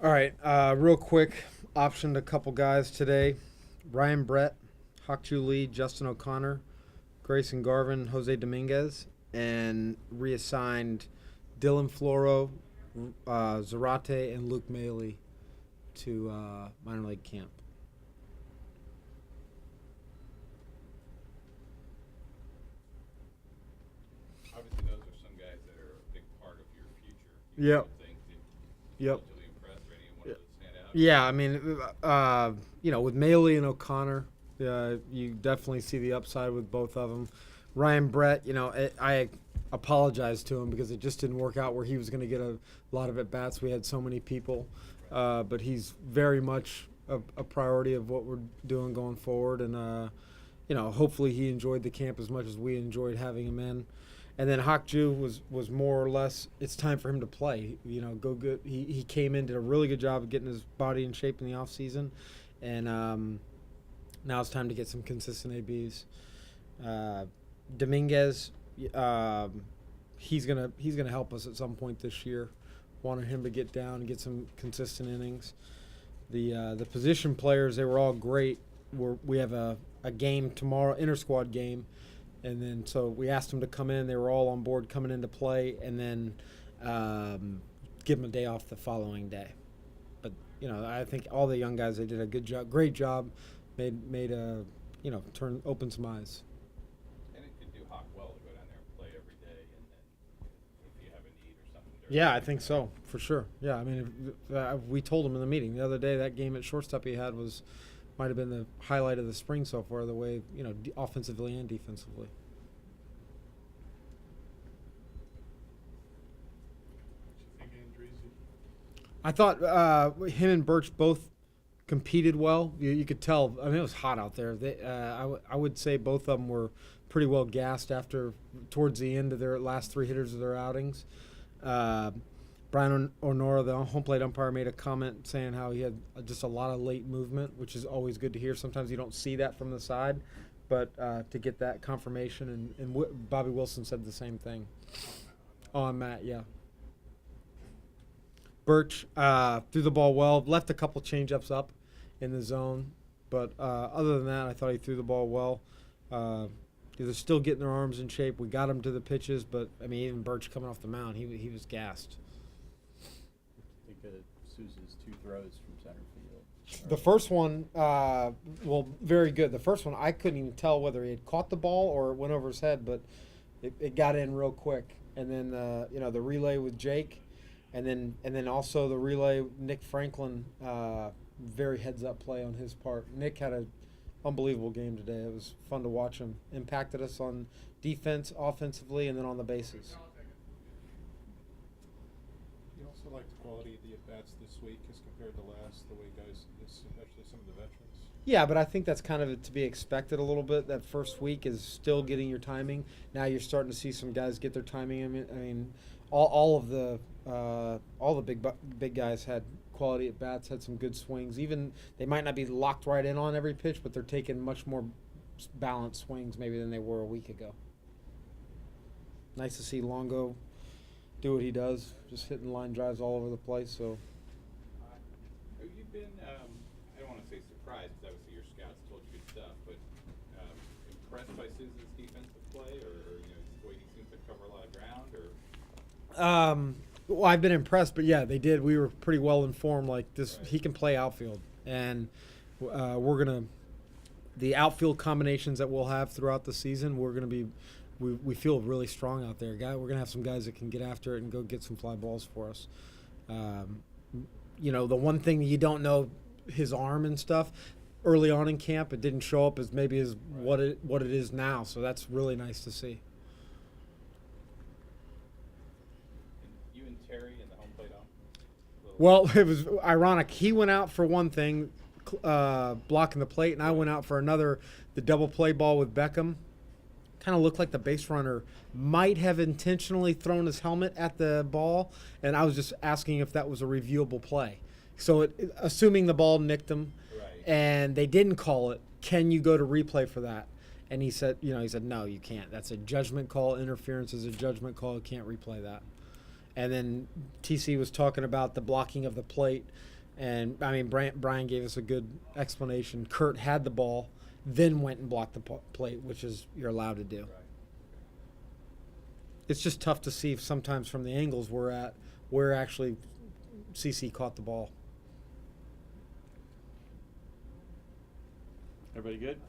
All right, real quick, optioned a couple guys today: Ryan Brett, Hak-Ju Lee, Justin O'Connor, Grayson Garvin, Jose Dominguez, and reassigned Dylan Floro, Zarate, and Luke Maley to minor league camp. Obviously, those are some guys that are a big part of your future. Yep. Think that you Yep. relatively impressed or any one of those stand out? Yeah, I mean, with Maley and O'Connor, you definitely see the upside with both of them. Ryan Brett, I apologize to him because it just didn't work out where he was going to get a lot of at bats. We had so many people, but he's very much a priority of what we're doing going forward, and hopefully he enjoyed the camp as much as we enjoyed having him in. And then Hak-Ju was more or less, it's time for him to play. Go good. He came in, did a really good job of getting his body in shape in the off season, and now it's time to get some consistent ABs. Dominguez, he's gonna help us at some point this year. Wanted him to get down and get some consistent innings. The position players, they were all great. We have a game tomorrow, inter squad game, and then so we asked them to come in. They were all on board coming into play, and then give them a day off the following day. But I think all the young guys, they did a good job, great job, made a open some eyes. And it could do Hawk well to go down there and play every day, and then if you have a need or something. Yeah, I think so for sure. Yeah, I mean, we told him in the meeting the other day that game at shortstop he had might have been the highlight of the spring so far. The way offensively and defensively. What you think, Andreezy? I thought him and Birch both competed well. You could tell. I mean, it was hot out there. I would say both of them were pretty well gassed towards the end of their last three hitters of their outings. Uh, Brian Onora, the home plate umpire, made a comment saying how he had just a lot of late movement, which is always good to hear. Sometimes you don't see that from the side, but to get that confirmation, and Bobby Wilson said the same thing. On Matt, yeah. Birch threw the ball well, left a couple changeups up in the zone, but other than that, I thought he threw the ball well. They're still getting their arms in shape. We got him to the pitches, but I mean, even Birch coming off the mound, he was gassed. I think Sousa's two throws from center field. The first one, very good. The first one, I couldn't even tell whether he had caught the ball or it went over his head, but it got in real quick. And then the relay with Jake, and then also the relay Nick Franklin, very heads up play on his part. Nick had an unbelievable game today. It was fun to watch him. Impacted us on defense, offensively, and then on the bases. You also like the quality of the at-bats this week as compared to last, the way guys, especially some of the veterans. Yeah, but I think that's kind of to be expected a little bit. That first week is still getting your timing. Now you're starting to see some guys get their timing. I mean, all the big guys had quality at bats, had some good swings. Even they might not be locked right in on every pitch, but they're taking much more balanced swings maybe than they were a week ago. Nice to see Longo do what he does, just hitting line drives all over the place. So Have you been, I don't want to say surprised, because obviously your scouts told you good stuff, but impressed by Sousa's defensive play, or just the way he seems to cover a lot of ground, or? Well, I've been impressed, but yeah, they did. We were pretty well informed. Like this, Right. He can play outfield, and the outfield combinations that we'll have throughout the season. We feel really strong out there, we're gonna have some guys that can get after it and go get some fly balls for us. The one thing that you don't know, his arm and stuff. Early on in camp, it didn't show up as maybe as what it is now. So that's really nice to see. And you and Terry in the home plate ump? Well, it was ironic. He went out for one thing, blocking the plate, and I went out for another, the double play ball with Beckham. Kind of looked like the base runner might have intentionally thrown his helmet at the ball, and I was just asking if that was a reviewable play. So, assuming the ball nicked him, Right. and they didn't call it, can you go to replay for that? And he said, no, you can't. That's a judgment call. Interference is a judgment call. You can't replay that. And then TC was talking about the blocking of the plate. And, I mean, Brian gave us a good explanation. Kurt had the ball, then went and blocked the plate, which is you're allowed to do. Right. It's just tough to see sometimes from the angles we're at where actually CC caught the ball. Everybody good?